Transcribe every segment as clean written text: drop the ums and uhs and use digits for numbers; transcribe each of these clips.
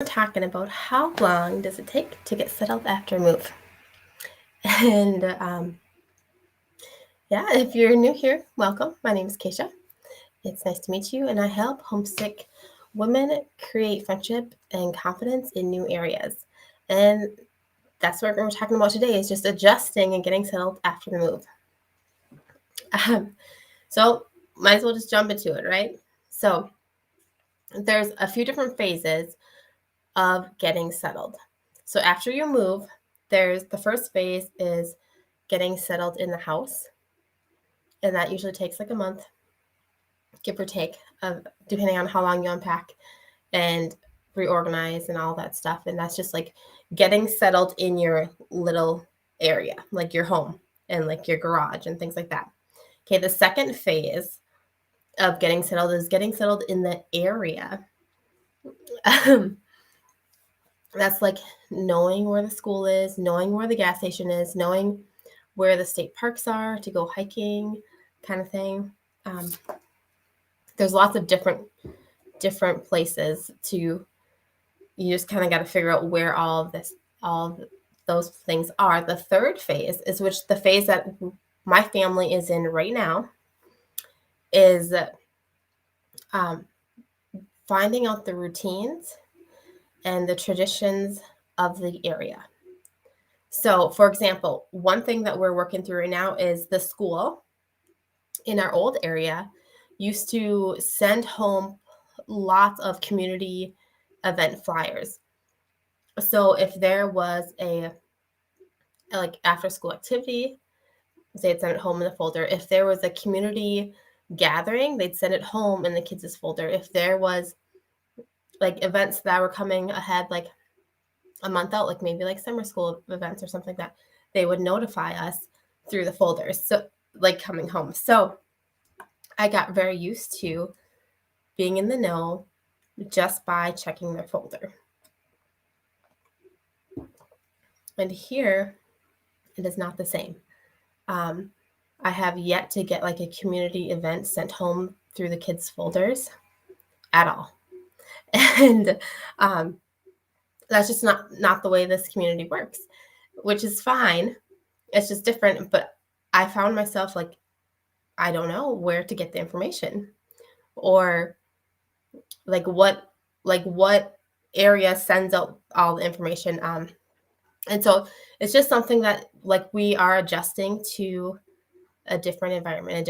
we're talking about how long does it take to get settled after a move. And yeah, if you're new here, welcome. My name is Keisha. It's nice to meet you, and I help homesick women create friendship and confidence in new areas. And that's what we're talking about today is just adjusting and getting settled after the move. Um, so might as well just jump into it, right? So there's a few different phases of getting settled. So after you move, there's the first phase is getting settled in the house, and that usually takes like a month, give or take, depending on how long you unpack and reorganize and all that stuff. And that's just like getting settled in your little area, like your home and like your garage and things like that. Okay, the second phase of getting settled is getting settled in the area. That's like knowing where the school is, knowing where the gas station is, knowing where the state parks are to go hiking, kind of thing. Um, there's lots of different places to. You just kind of got to figure out where all of those things are. The third phase is which the phase that my family is in right now is um, finding out the routines and the traditions of the area. So, for example, one thing that we're working through right now is the school in our old area used to send home lots of community event flyers. So, if there was a like after school activity, they'd send it home in the folder. If there was a community gathering, they'd send it home in the kids' folder. If there was like events that were coming ahead, like a month out, like maybe like summer school events or something like that, they would notify us through the folders. So like coming home. So I got very used to being in the know just by checking their folder. And here it is not the same. Um, I have yet to get like a community event sent home through the kids' folders at all. And that's just not the way this community works, which is fine. It's just different. But I found myself like, I don't know where to get the information or like what area sends out all the information. And so it's just something that like we are adjusting to a different environment, a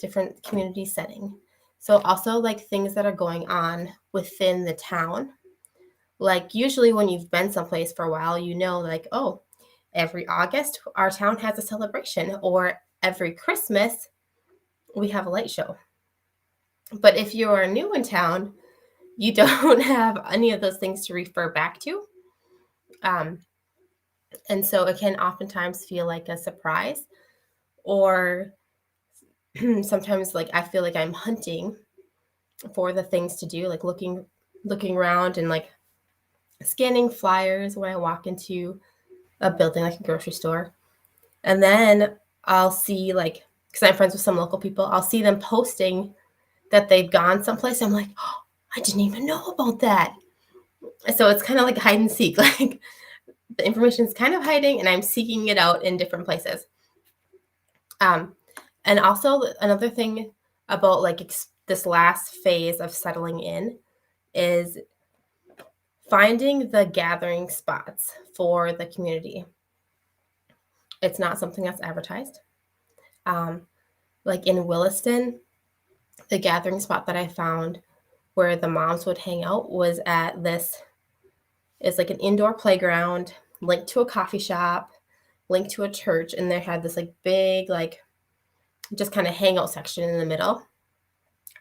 different community setting. So also like things that are going on within the town. Like usually when you've been someplace for a while, you know like, oh, every August our town has a celebration or every Christmas we have a light show. But if you are new in town, you don't have any of those things to refer back to. Um, and so it can oftentimes feel like a surprise or sometimes like I feel like I'm hunting for the things to do, like looking around and like scanning flyers when I walk into a building like a grocery store. And then I'll see like because I'm friends with some local people, I'll see them posting that they've gone someplace. I'm like, oh, I didn't even know about that. So it's kind of like hide and seek. Like the information is kind of hiding and I'm seeking it out in different places. And also another thing about like this last phase of settling in is finding the gathering spots for the community. It's not something that's advertised. Um, like in Williston, the gathering spot that I found where the moms would hang out was at this is like an indoor playground linked to a coffee shop, linked to a church, and they had this like big like just kind of hangout section in the middle,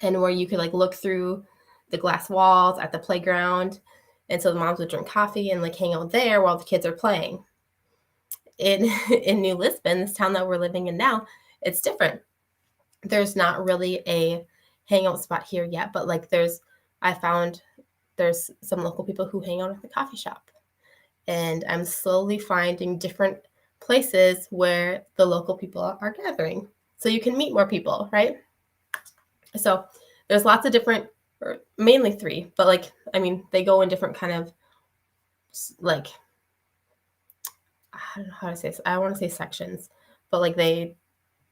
and where you could like look through the glass walls at the playground, and so the moms would drink coffee and like hang out there while the kids are playing. In in New Lisbon, this town that we're living in now, it's different. There's not really a hangout spot here yet, but like I found there's some local people who hang out at the coffee shop. And I'm slowly finding different places where the local people are gathering. So you can meet more people, right? So there's lots of different or mainly 3, but like, I mean, they go in different kind of like, I don't know how to say this. I want to say sections, but like they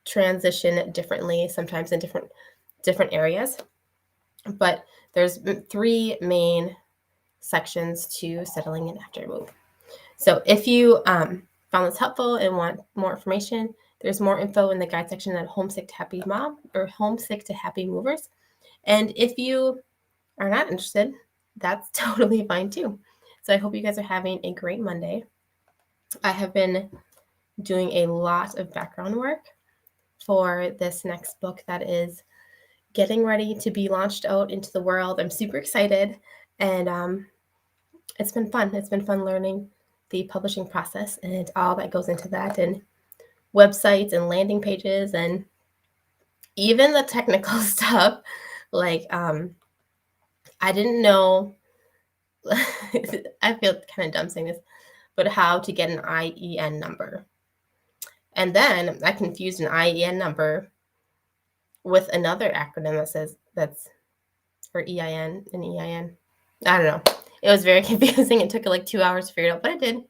transition differently sometimes in different areas. But there's 3 main sections to settling in after a move. So if you found this helpful and want more information, there's more info in the guide section at Homesick to Happy Mom or Homesick to Happy Movers. And if you are not interested, that's totally fine too. So I hope you guys are having a great Monday. I have been doing a lot of background work for this next book that is getting ready to be launched out into the world. I'm super excited, and it's been fun. It's been fun learning the publishing process and all that goes into that, and websites and landing pages and even the technical stuff. Like I didn't know I feel kind of dumb saying this, but how to get an IEN number. And then I confused an IEN number with another acronym that says that's for EIN and EIN. I don't know. It was very confusing. It took like 2 hours to figure it out, but I did.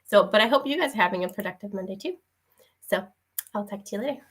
So, but I hope you guys are having a productive Monday too. So I'll talk to you later.